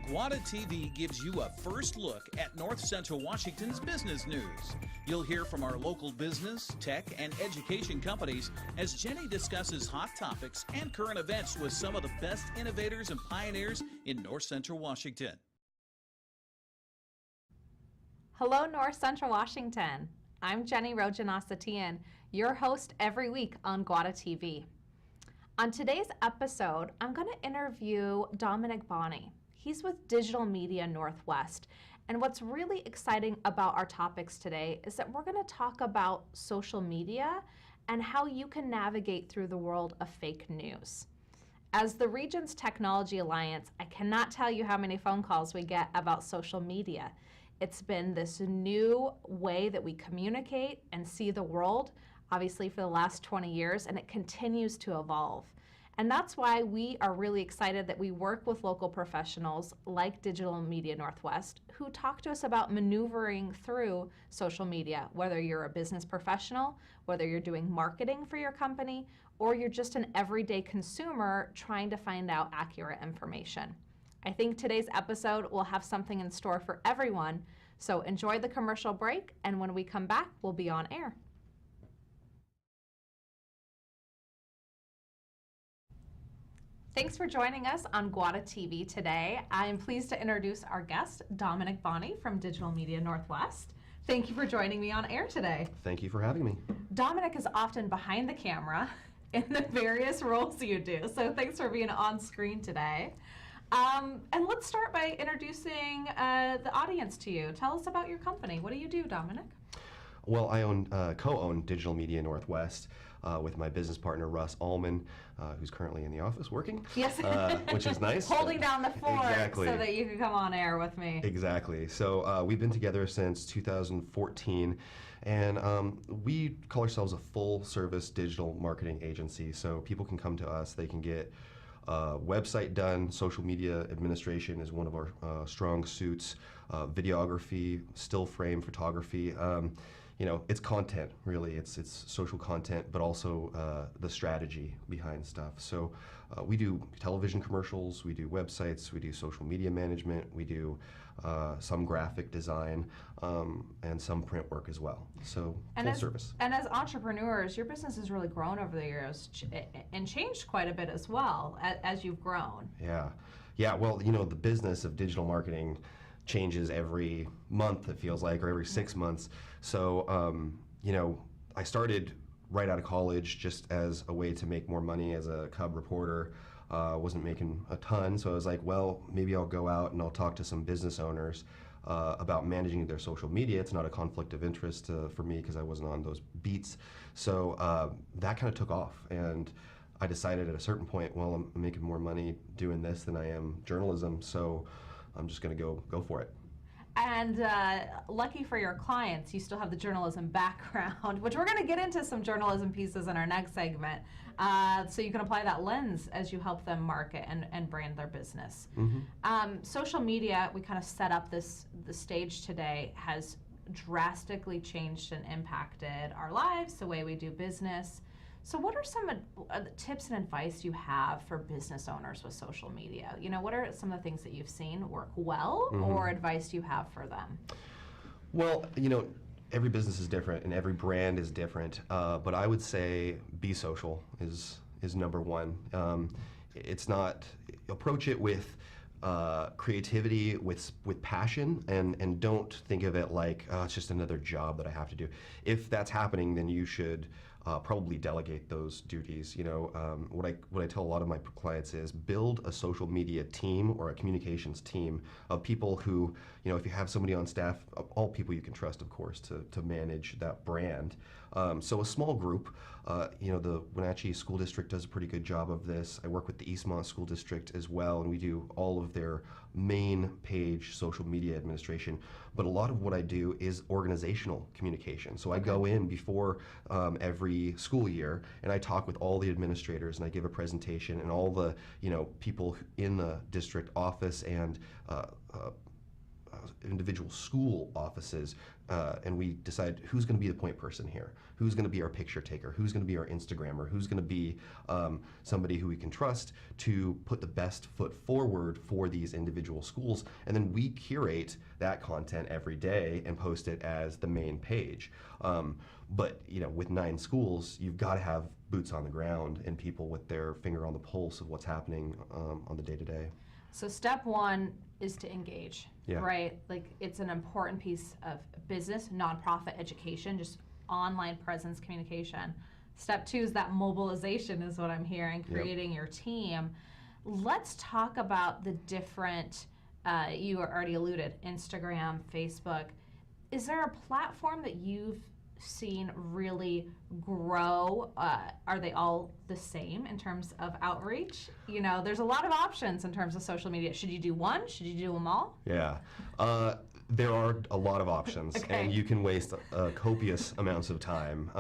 GWATA TV gives you a first look at North Central Washington's business news. You'll hear from our local business, tech, and education companies as Jenny discusses hot topics and current events with some of the best innovators and pioneers in North Central Washington. Hello, North Central Washington. I'm Jenny Rojanasatian, your host every week on GWATA TV. On today's episode, I'm going to interview Dominic Bonney. He's with Digital Media Northwest. And what's really exciting about our topics today is that we're going to talk about social media and how you can navigate through the world of fake news. As the region's Technology Alliance, I cannot tell you how many phone calls we get about social media. It's been this new way that we communicate and see the world, obviously for the last 20 years, and it continues to evolve. And that's why we are really excited that we work with local professionals like Digital Media Northwest who talk to us about maneuvering through social media, whether you're a business professional, whether you're doing marketing for your company, or you're just an everyday consumer trying to find out accurate information. I think today's episode will have something in store for everyone, so enjoy the commercial break, and when we come back, we'll be on air. Thanks for joining us on GWATA TV today. I am pleased to introduce our guest, Dominic Bonney from Digital Media Northwest. Thank you for joining me on air today. Thank you for having me. Dominic is often behind the camera in the various roles you do, so thanks for being on screen today. And let's start by introducing the audience to you. Tell us about your company. What do you do, Dominic? Well, I co-own Digital Media Northwest with my business partner, Russ Allman, who's currently in the office working. Yes. Which is nice. Holding down the fort exactly. So that you can come on air with me. Exactly. So we've been together since 2014, and we call ourselves a full-service digital marketing agency. So people can come to us. They can get website done. Social media administration is one of our strong suits. Videography, still frame photography. You know, it's content, really. It's social content, but also the strategy behind stuff. So we do television commercials, we do websites, we do social media management, we do some graphic design, and some print work as well. So full service. And as entrepreneurs, your business has really grown over the years and changed quite a bit as well as you've grown. Yeah. Well, you know, the business of digital marketing changes every month, it feels like, or every 6 months. So, you know, I started right out of college just as a way to make more money as a cub reporter. Wasn't making a ton, so I was like, well, maybe I'll go out and I'll talk to some business owners about managing their social media. It's not a conflict of interest for me because I wasn't on those beats. So that kind of took off, and I decided at a certain point, well, I'm making more money doing this than I am journalism, so I'm just going to go for it. And lucky for your clients, you still have the journalism background, which we're going to get into some journalism pieces in our next segment. So you can apply that lens as you help them market and brand their business. Mm-hmm. Social media, we kind of set up the stage today, has drastically changed and impacted our lives, the way we do business. So what are some tips and advice you have for business owners with social media? You know, what are some of the things that you've seen work well, mm-hmm. or advice you have for them? Well, you know, every business is different and every brand is different, but I would say be social is number one. It's not, approach it with creativity, with passion, and don't think of it like it's just another job that I have to do. If that's happening, then you should probably delegate those duties. You know, what I tell a lot of my clients is build a social media team or a communications team of people who, you know, if you have somebody on staff, all people you can trust, of course, to manage that brand. So a small group. You know, the Wenatchee School District does a pretty good job of this. I work with the Eastmont School District as well, and we do all of their main page social media administration. But a lot of what I do is organizational communication. So I go in before every school year, and I talk with all the administrators, and I give a presentation, and all the, you know, people in the district office and individual school offices, and we decide who's going to be the point person here, who's going to be our picture taker, who's going to be our Instagrammer, who's going to be somebody who we can trust to put the best foot forward for these individual schools, and then we curate that content every day and post it as the main page. But with 9 schools, you've got to have boots on the ground and people with their finger on the pulse of what's happening on the day-to-day. So step 1 is to engage, Yeah. right? Like, it's an important piece of business, nonprofit education, just online presence communication. Step 2 is that mobilization, is what I'm hearing, creating your team. Let's talk about the different, you already alluded, Instagram, Facebook. Is there a platform that you've seen really grow? Are they all the same in terms of outreach? There's a lot of options in terms of social media. Should you do one? Should you do them all? Yeah. There are a lot of options, Okay. and you can waste copious amounts of time.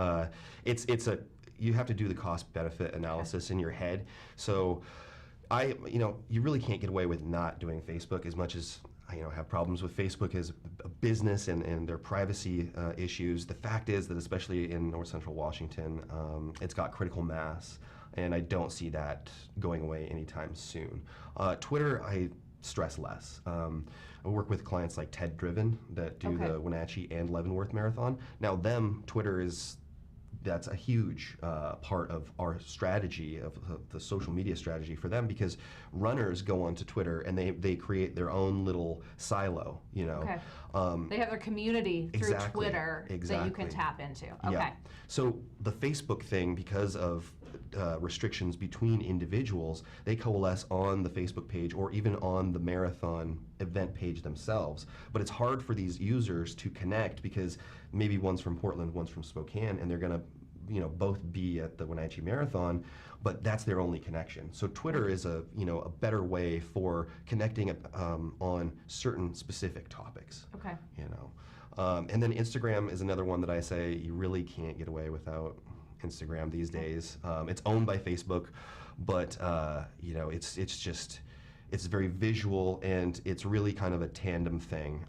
You have to do the cost-benefit analysis in your head. So, you really can't get away with not doing Facebook, as much as I have problems with Facebook as a business and their privacy issues. The fact is that, especially in North Central Washington, it's got critical mass, and I don't see that going away anytime soon. Twitter, I stress less. I work with clients like Ted Driven that do the Wenatchee and Leavenworth Marathon. Now, that's a huge part of our strategy, of the social media strategy for them, because runners go onto Twitter and they create their own little silo, They have their community through Twitter that you can tap into. Okay. Yeah. So the Facebook thing, because of restrictions between individuals, they coalesce on the Facebook page or even on the marathon event page themselves. But it's hard for these users to connect, because maybe one's from Portland, one's from Spokane, and they're gonna both be at the Wenatchee Marathon, but that's their only connection. So Twitter is a better way for connecting on certain specific topics. Okay. And then Instagram is another one that I say you really can't get away without Instagram these days. It's owned by Facebook, but it's very visual, and it's really kind of a tandem thing.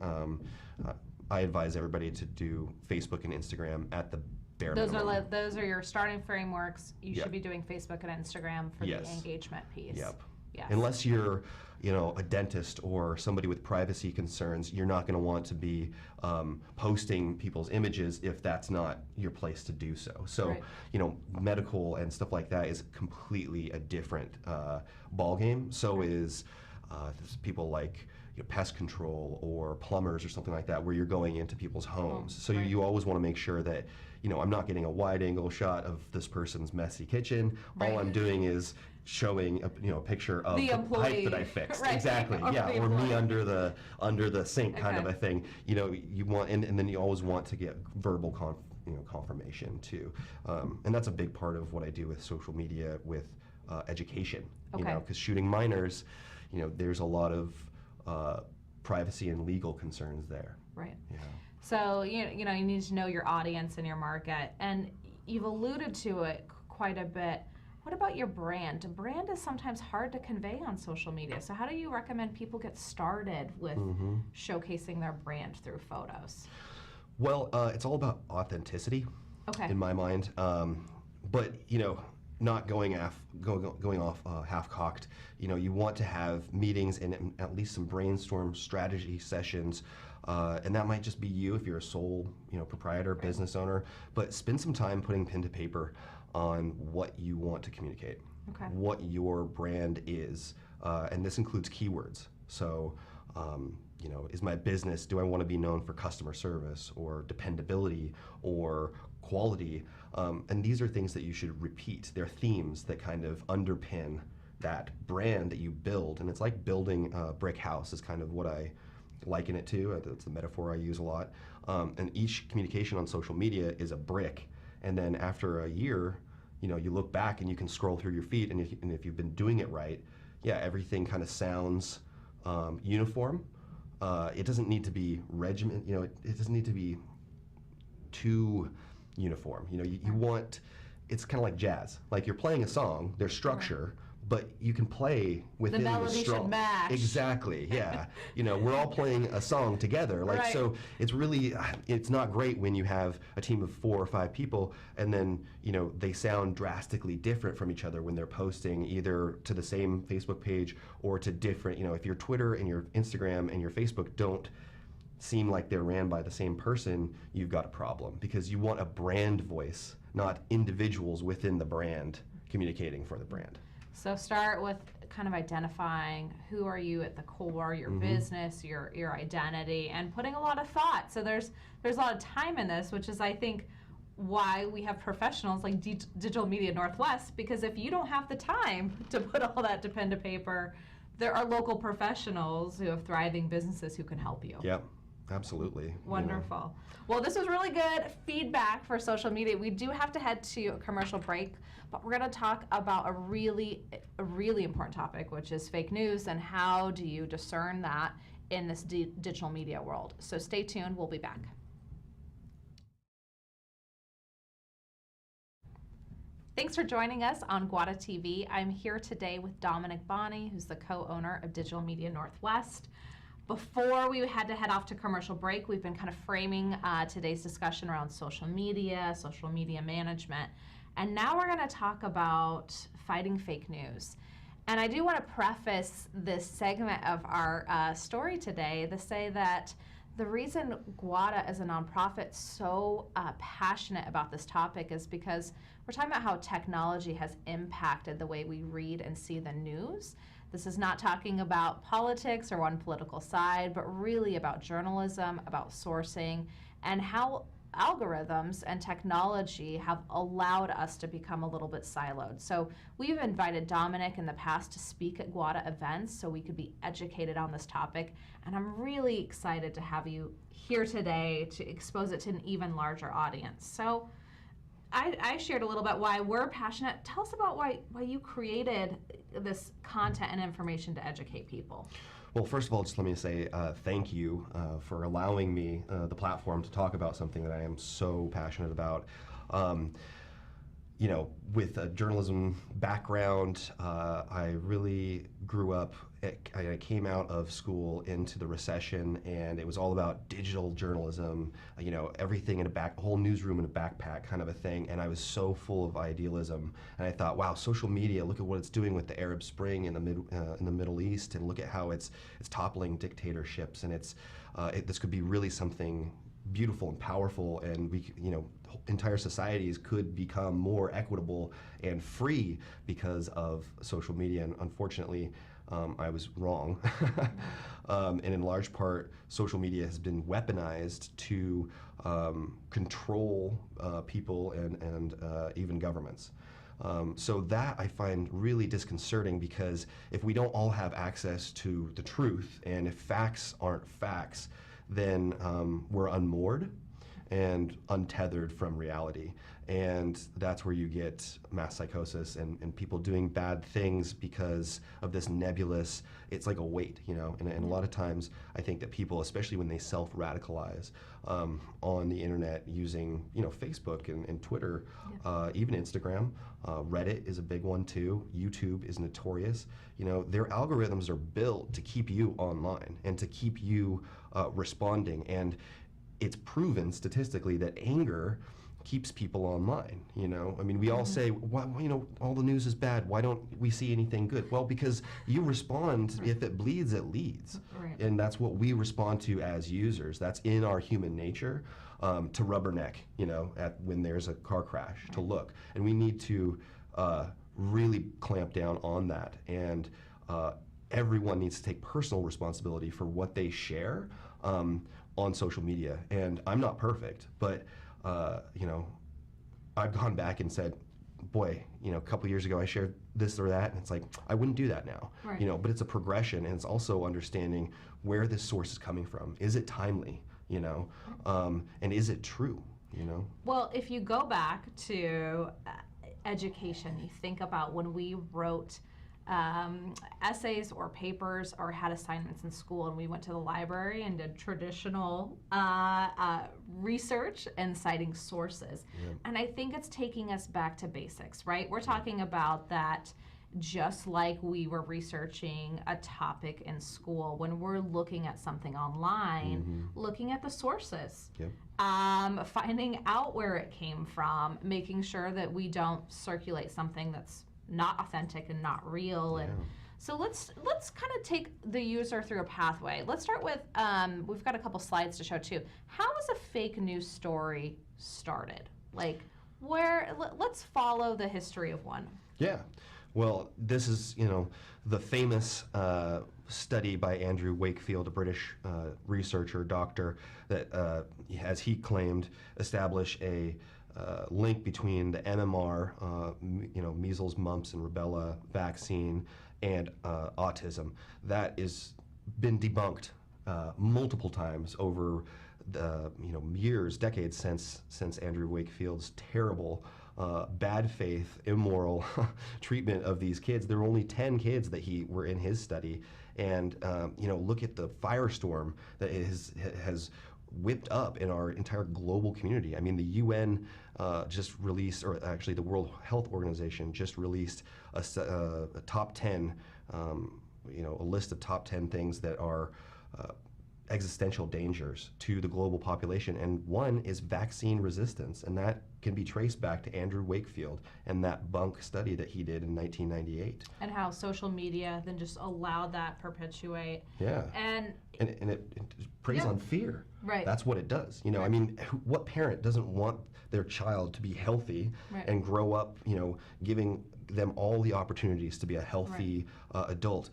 I advise everybody to do Facebook and Instagram at the bare minimum. Those are your starting frameworks. You should be doing Facebook and Instagram for the engagement piece. Yep. Yes. Unless you're a dentist or somebody with privacy concerns, you're not going to want to be posting people's images if that's not your place to do so. So, medical and stuff like that is completely a different ball game. So is people like pest control or plumbers or something like that, where you're going into people's homes. So you always want to make sure that I'm not getting a wide angle shot of this person's messy kitchen. All I'm doing is showing a picture of the pipe that I fixed. Exactly. Or me under the sink, kind of a thing. You want, and then you always want to get verbal confirmation too. And that's a big part of what I do with social media, with education. Because shooting minors, there's a lot of privacy and legal concerns there. Right. So you need to know your audience and your market, and you've alluded to it quite a bit. What about your brand? Brand is sometimes hard to convey on social media. So how do you recommend people get started with showcasing their brand through photos? Well, it's all about authenticity, in my mind. But not going off half-cocked. You want to have meetings and at least some brainstorm strategy sessions, and that might just be you if you're a sole proprietor, business owner. But spend some time putting pen to paper on what you want to communicate, what your brand is, and this includes keywords. So, is my business, do I want to be known for customer service or dependability or quality? And these are things that you should repeat. They're themes that kind of underpin that brand that you build. And it's like building a brick house is kind of what I liken it to. It's the metaphor I use a lot. And each communication on social media is a brick. And then after a year, you look back and you can scroll through your feed, and if you've been doing it right, everything kind of sounds uniform. It doesn't need to be regiment. It doesn't need to be too uniform. You want, it's kind of like jazz. Like, you're playing a song, there's structure, but you can play within the melody strong. should match. Exactly, yeah. We're all playing a song together. Right. So it's not great when you have a team of 4 or 5 people and then, they sound drastically different from each other when they're posting either to the same Facebook page or to different, if your Twitter and your Instagram and your Facebook don't seem like they're ran by the same person, you've got a problem, because you want a brand voice, not individuals within the brand communicating for the brand. So start with kind of identifying who are you at the core, your business, your identity, and putting a lot of thought. So there's a lot of time in this, which is, I think, why we have professionals like Digital Media Northwest, because if you don't have the time to put all that to pen to paper, there are local professionals who have thriving businesses who can help you. Yep. Absolutely. Wonderful. Well, this was really good feedback for social media. We do have to head to a commercial break, but we're going to talk about a really important topic, which is fake news, and how do you discern that in this digital media world. So stay tuned. We'll be back. Thanks for joining us on GWATA TV. I'm here today with Dominic Bonney, who's the co-owner of Digital Media Northwest. Before we had to head off to commercial break, we've been kind of framing today's discussion around social media management, and now we're going to talk about fighting fake news. And I do want to preface this segment of our story today to say that the reason GWATA as a nonprofit so passionate about this topic is because we're talking about how technology has impacted the way we read and see the news. This is not talking about politics or one political side, but really about journalism, about sourcing, and how algorithms and technology have allowed us to become a little bit siloed. So we've invited Dominic in the past to speak at GWATA events so we could be educated on this topic, and I'm really excited to have you here today to expose it to an even larger audience. So I shared a little bit why we're passionate. Tell us about why you created this content and information to educate people. Well, first of all, just let me say thank you for allowing me the platform to talk about something that I am so passionate about. With a journalism background, I really grew up, I came out of school into the recession, and it was all about digital journalism, everything in a whole newsroom in a backpack kind of a thing, and I was so full of idealism, and I thought, wow, social media, look at what it's doing with the Arab Spring in the Middle East, and look at how it's toppling dictatorships, and this could be really something beautiful and powerful, and entire societies could become more equitable and free because of social media. And unfortunately, I was wrong. And in large part, social media has been weaponized to control people and even governments. So that I find really disconcerting, because if we don't all have access to the truth, and if facts aren't facts, then we're unmoored and untethered from reality. And that's where you get mass psychosis and people doing bad things because of this nebulous, it's like a weight, and a lot of times I think that people, especially when they self-radicalize on the internet using, Facebook and Twitter, even Instagram, Reddit is a big one too, YouTube is notorious. Their algorithms are built to keep you online and to keep you responding, and it's proven statistically that anger keeps people online. We all say, why, all the news is bad, why don't we see anything good? Well, because you respond, if it bleeds, it leads. Right. And that's what we respond to as users. That's in our human nature, to rubberneck, when there's a car crash, to look. And we need to really clamp down on that. And everyone needs to take personal responsibility for what they share on social media. And I'm not perfect, but I've gone back and said, boy, a couple years ago I shared this or that, and it's like, I wouldn't do that now. Right. But it's a progression, and it's also understanding where this source is coming from. Is it timely, and is it true, Well, if you go back to education, you think about when we wrote essays or papers or had assignments in school, and we went to the library and did traditional research and citing sources. Yeah. And I think it's taking us back to basics, right? We're talking about that just like we were researching a topic in school. When we're looking at something online, looking at the sources, finding out where it came from, making sure that we don't circulate something that's not authentic and not real. And so let's kind of take the user through a pathway. Let's start with, we've got a couple slides to show too. How is a fake news story started? Like, let's follow the history of one. Yeah. Well, this is, the famous study by Andrew Wakefield, a British researcher, doctor, that, as he claimed, established a link between the MMR, measles, mumps, and rubella vaccine and autism. That is been debunked multiple times over the years, decades since Andrew Wakefield's terrible, bad faith, immoral treatment of these kids. There were only 10 kids that were in his study, and look at the firestorm that has whipped up in our entire global community. I mean, the UN just released, or actually the World Health Organization just released a top 10, a list of top 10 things that are existential dangers to the global population, and one is vaccine resistance, and that can be traced back to Andrew Wakefield and that bunk study that he did in 1998. And how social media then just allowed that perpetuate. Yeah. And it preys on fear. Right. That's what it does. I mean, what parent doesn't want their child to be healthy and grow up, giving them all the opportunities to be a healthy adult?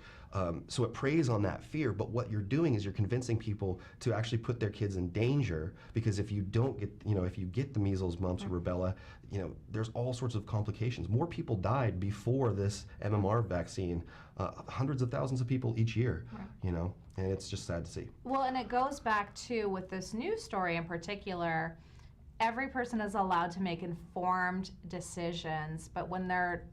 So it preys on that fear, but what you're doing is you're convincing people to actually put their kids in danger, because if you don't get, if you get the measles, mumps, or rubella, there's all sorts of complications. More people died before this MMR vaccine, hundreds of thousands of people each year, and it's just sad to see. Well, and it goes back to, with this news story in particular, every person is allowed to make informed decisions, but when they're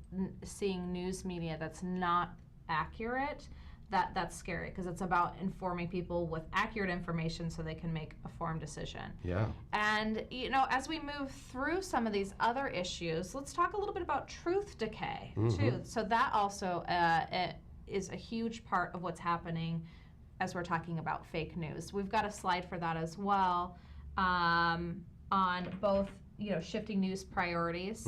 seeing news media that's not accurate, that's scary, because it's about informing people with accurate information so they can make a informed decision. Yeah. And as we move through some of these other issues, let's talk a little bit about truth decay too. So that also it is a huge part of what's happening as we're talking about fake news. We've got a slide for that as well, on both shifting news priorities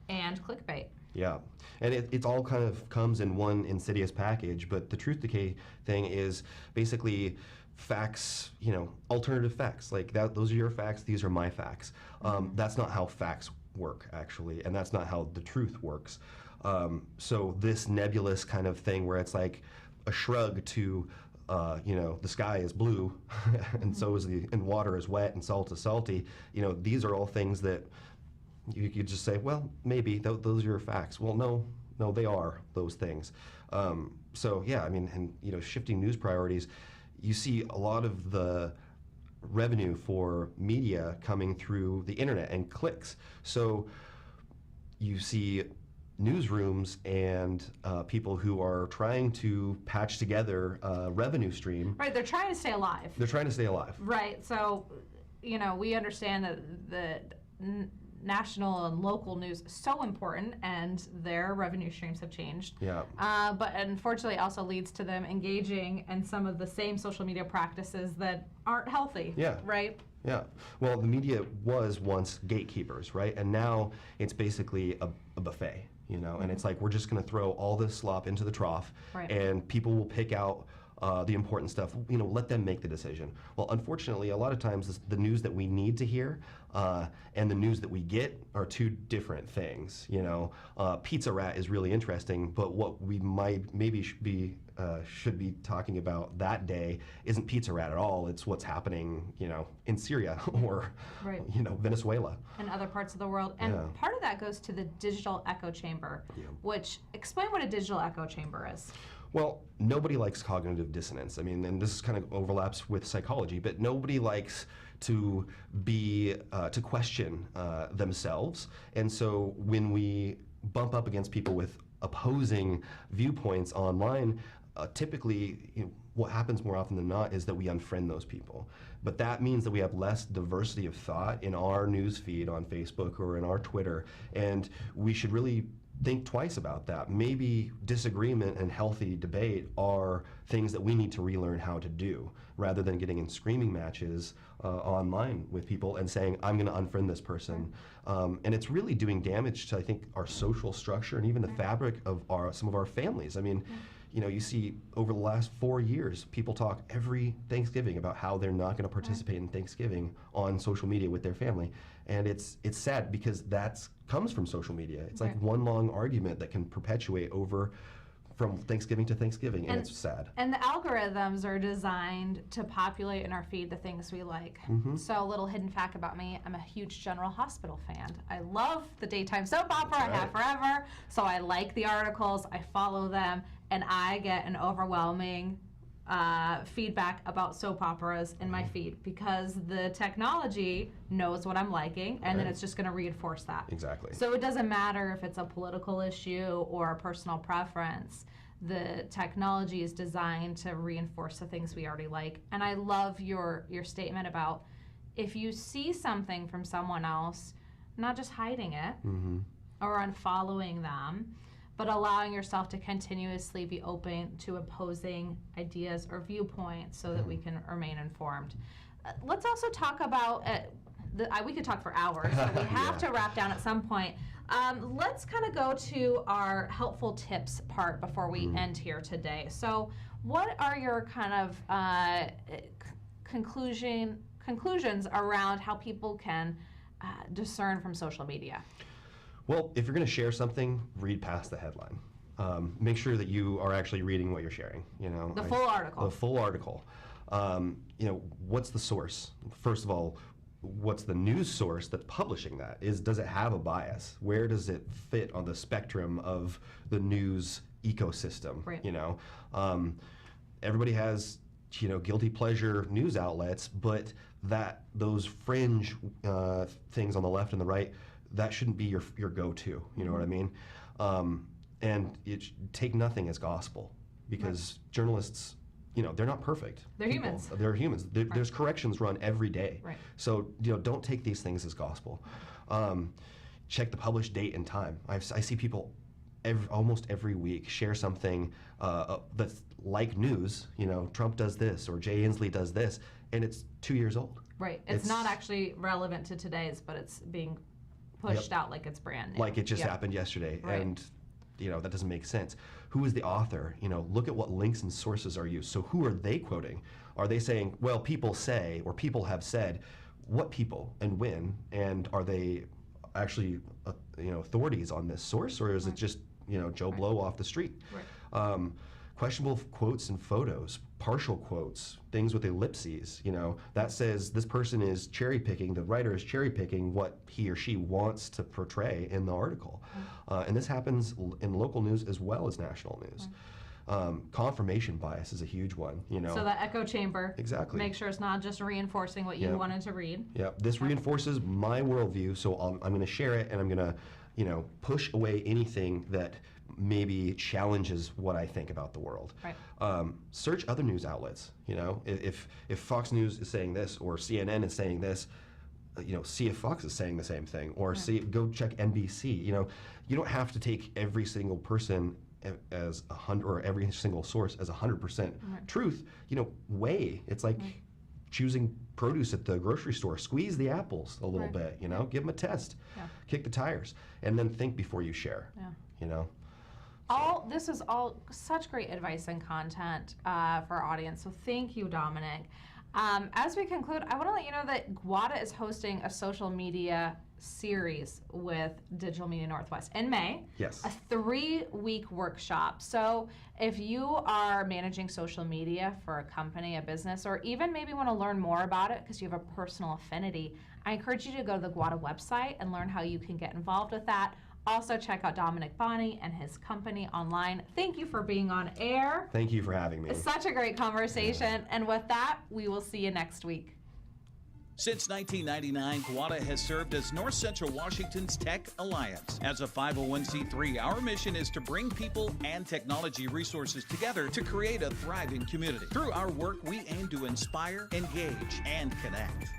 and clickbait. Yeah, and it all kind of comes in one insidious package, but the truth decay thing is basically facts, alternative facts. Like those are your facts, these are my facts. That's not how facts work, actually, and that's not how the truth works. So this nebulous kind of thing where it's like a shrug to, the sky is blue, and so is and water is wet, and salt is salty. These are all things that you could just say, well, maybe those are your facts. Well, no, they are those things. So yeah, I mean, and shifting news priorities, you see a lot of the revenue for media coming through the internet and clicks. So you see newsrooms and people who are trying to patch together a revenue stream. Right, they're trying to stay alive. They're trying to stay alive. Right, so, we understand that the national and local news is so important, and their revenue streams have changed. Yeah. But unfortunately, it also leads to them engaging in some of the same social media practices that aren't healthy. Yeah. Right? Yeah. Well, the media was once gatekeepers, right? And now it's basically a buffet, and it's like we're just going to throw all this slop into the trough, and people will pick out the important stuff, let them make the decision. Well, unfortunately, a lot of times the news that we need to hear and the news that we get are two different things. Pizza Rat is really interesting, but what we should be talking about that day isn't Pizza Rat at all. It's what's happening, in Syria or, Venezuela. And other parts of the world. And part of that goes to the digital echo chamber, which, explain what a digital echo chamber is. Well, nobody likes cognitive dissonance. I mean, and this kind of overlaps with psychology, but nobody likes to to question themselves. And so when we bump up against people with opposing viewpoints online, typically what happens more often than not is that we unfriend those people. But that means that we have less diversity of thought in our news feed on Facebook or in our Twitter, and we should really think twice about that. Maybe disagreement and healthy debate are things that we need to relearn how to do, rather than getting in screaming matches online with people and saying, I'm going to unfriend this person. And it's really doing damage to, I think, our social structure and even the fabric of some of our families. I mean, you know, you see over the last 4 years, people talk every Thanksgiving about how they're not going to participate in Thanksgiving on social media with their family. And it's sad because that comes from social media. It's like one long argument that can perpetuate over from Thanksgiving to Thanksgiving, and it's sad. And the algorithms are designed to populate in our feed the things we like. So a little hidden fact about me, I'm a huge General Hospital fan. I love the daytime soap opera, I have forever, so I like the articles, I follow them, and I get an overwhelming feedback about soap operas in my feed because the technology knows what I'm liking, and then it's just going to reinforce that. Exactly. So it doesn't matter if it's a political issue or a personal preference. The technology is designed to reinforce the things we already like. And I love your statement about if you see something from someone else, not just hiding it or unfollowing them, but allowing yourself to continuously be open to opposing ideas or viewpoints so that we can remain informed. Let's also talk about, we could talk for hours, so we have to wrap down at some point. Let's kind of go to our helpful tips part before we end here today. So what are your kind of conclusions around how people can discern from social media? Well, if you're going to share something, read past the headline. Make sure that you are actually reading what you're sharing. You know, the full article. The full article. You know, what's the source? First of all, what's the news source that's publishing that? Does it have a bias? Where does it fit on the spectrum of the news ecosystem? Right. You know, everybody has, you know, guilty pleasure news outlets, but those fringe things on the left and the right, that shouldn't be your go-to, you know what I mean? And take nothing as gospel, because journalists, you know, they're not perfect. They're humans. They're humans. There's corrections run every day. Right. So, you know, don't take these things as gospel. Check the published date and time. I see people almost every week share something that's like news. You know, Trump does this or Jay Inslee does this, and it's 2 years old. Right. It's not actually relevant to today's, but it's being pushed out like it's brand new. Like it just happened yesterday. Right. And, you know, that doesn't make sense. Who is the author? You know, look at what links and sources are used. So who are they quoting? Are they saying, well, people say, or people have said? What people and when? And are they actually, you know, authorities on this source, or is it just, you know, Joe Blow off the street? Right. Questionable quotes and photos, partial quotes, things with ellipses, you know, that says this person is cherry picking, the writer is cherry picking what he or she wants to portray in the article. And this happens in local news as well as national news. Confirmation bias is a huge one, you know. So the echo chamber. Exactly. Make sure it's not just reinforcing what you wanted to read. Yeah, this reinforces my worldview, so I'm going to share it, and I'm going to, you know, push away anything that maybe challenges what I think about the world. Right. Search other news outlets. You know, if Fox News is saying this or CNN is saying this, you know, see if Fox is saying the same thing, or go check NBC. You know, you don't have to take every single person as 100 or every single source as 100% truth. You know, weigh. It's like choosing produce at the grocery store. Squeeze the apples a little bit. You know, give them a test, kick the tires, and then think before you share. You know. This is all such great advice and content for our audience, so thank you, Dominic. As we conclude, I want to let you know that GWATA is hosting a social media series with Digital Media Northwest in May. Yes. A 3-week workshop. So if you are managing social media for a company, a business, or even maybe want to learn more about it because you have a personal affinity, I encourage you to go to the GWATA website and learn how you can get involved with that. Also, check out Dominic Bonney and his company online. Thank you for being on air. Thank you for having me. It's such a great conversation. And with that, we will see you next week. Since 1999, GWATA has served as North Central Washington's Tech Alliance. As a 501c3, our mission is to bring people and technology resources together to create a thriving community. Through our work, we aim to inspire, engage, and connect.